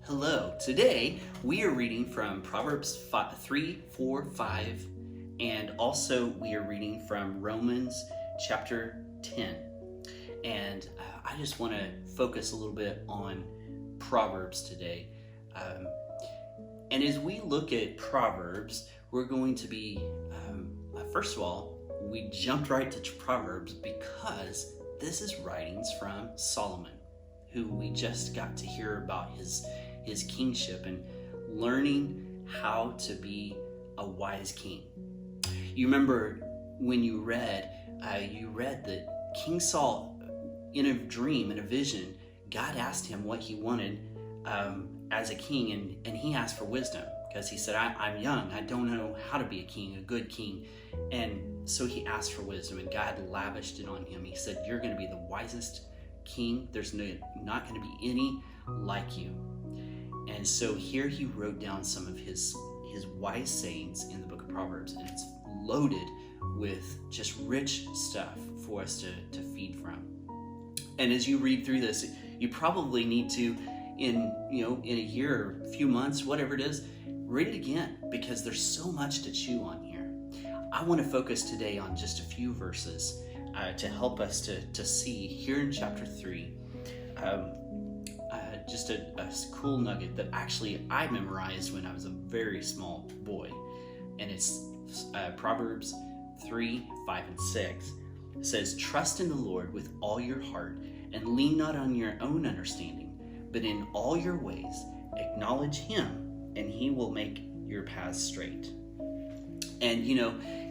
Hello. Today we are reading from Proverbs 3, 4, 5, and also we are reading from Romans chapter 10. And I just want to focus a little bit on Proverbs today. And as we look at Proverbs, we're going to be, first of all, we jumped right to Proverbs because this is writings from Solomon, who we just got to hear about his kingship and learning how to be a wise king. You remember when you read that King Saul, in a dream, in a vision, God asked him what he wanted as a king, and he asked for wisdom because he said, I'm young, I don't know how to be a king, a good king. And so he asked for wisdom, and God lavished it on him. He said, you're going to be the wisest king. There's not going to be any like you. And so here he wrote down some of his wise sayings in the book of Proverbs, and it's loaded with just rich stuff for us to feed from. And as you read through this, you probably need to, in a year or a few months, whatever it is, read it again, because there's so much to chew on here. I want to focus today on just a few verses to help us to see here in chapter 3 just a cool nugget that actually I memorized when I was a very small boy. And it's Proverbs 3, 5, and 6. It says, trust in the Lord with all your heart and lean not on your own understanding, but in all your ways acknowledge him, and he will make your paths straight. And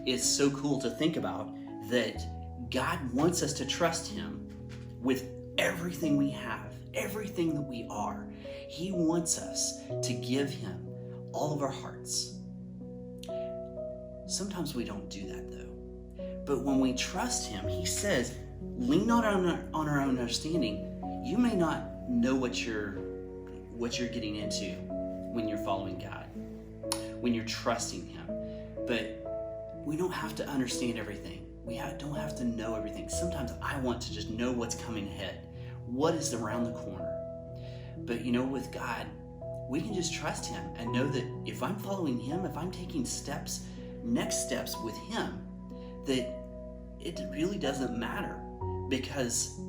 it's so cool to think about that God wants us to trust him with everything we have, everything that we are. He wants us to give him all of our hearts. Sometimes we don't do that though. But when we trust him, he says, lean not on our own understanding. You may not know what you're getting into when you're following God, when you're trusting him. But we don't have to understand everything. We don't have to know everything. Sometimes I want to just know what's coming ahead. What is around the corner? But with God, we can just trust him and know that if I'm following him, if I'm taking next steps with him, that it really doesn't matter, because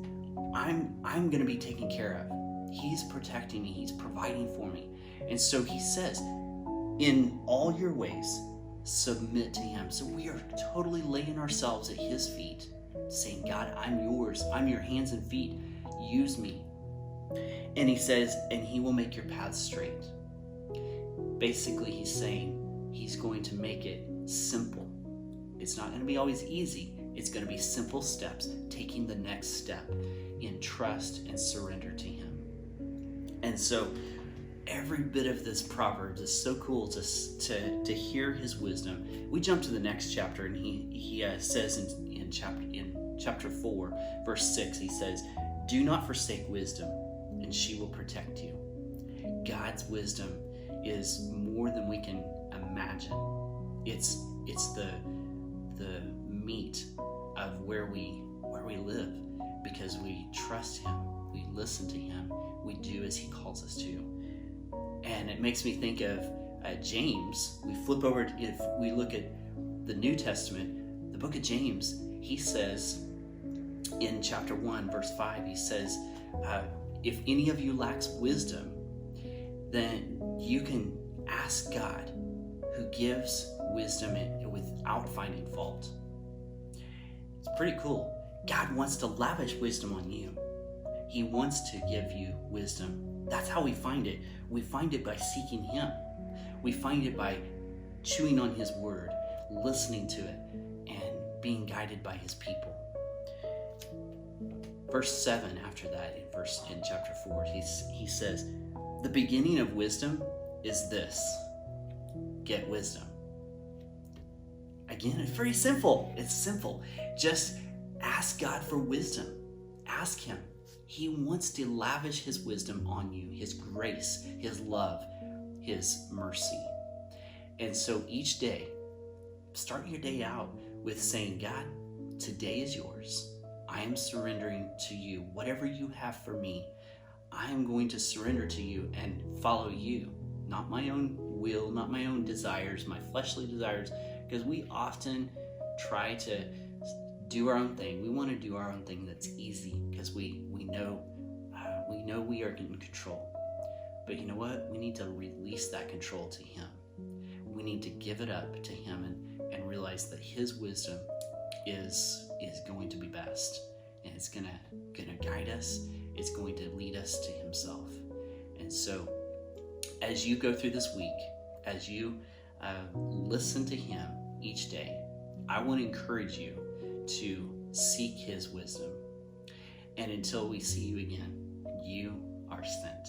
I'm going to be taken care of. He's protecting me. He's providing for me. And so he says, in all your ways, submit to him. So we are totally laying ourselves at his feet, saying, God, I'm yours. I'm your hands and feet. Use me. And he says, and he will make your paths straight. Basically, he's saying he's going to make it simple. It's not going to be always easy. It's going to be simple steps, taking the next step in trust and surrender to him. And so every bit of this Proverbs is so cool to hear his wisdom. We jump to the next chapter, and he says in chapter 4, verse 6, he says, do not forsake wisdom, and she will protect you. God's wisdom is more than we can imagine. It's the meat of where we live, because we trust him, we listen to him, we do as he calls us to. And it makes me think of James. We flip over, if we look at the New Testament, the book of James, he says in chapter 1, verse 5, he says, if any of you lacks wisdom, then you can ask God, who gives wisdom without finding fault. It's pretty cool. God wants to lavish wisdom on you. He wants to give you wisdom. That's how we find it. We find it by seeking him. We find it by chewing on his word, listening to it, and being guided by his people. Verse 7 after that, in chapter 4, he says, the beginning of wisdom is this: get wisdom. Again, it's very simple. It's simple. Just ask God for wisdom. Ask him. He wants to lavish his wisdom on you, his grace, his love, his mercy. And so each day, start your day out with saying, God, today is yours. I am surrendering to you. Whatever you have for me, I am going to surrender to you and follow you, not my own will, not my own desires, my fleshly desires, because we often try to do our own thing. We want to do our own thing that's easy because we know we are in control. But you know what? We need to release that control to him. We need to give it up to him and realize that his wisdom is going to be best, and it's gonna guide us. It's going to lead us to himself. And so as you go through this week, as you listen to him each day, I want to encourage you to seek his wisdom. And until we see you again, you are sent.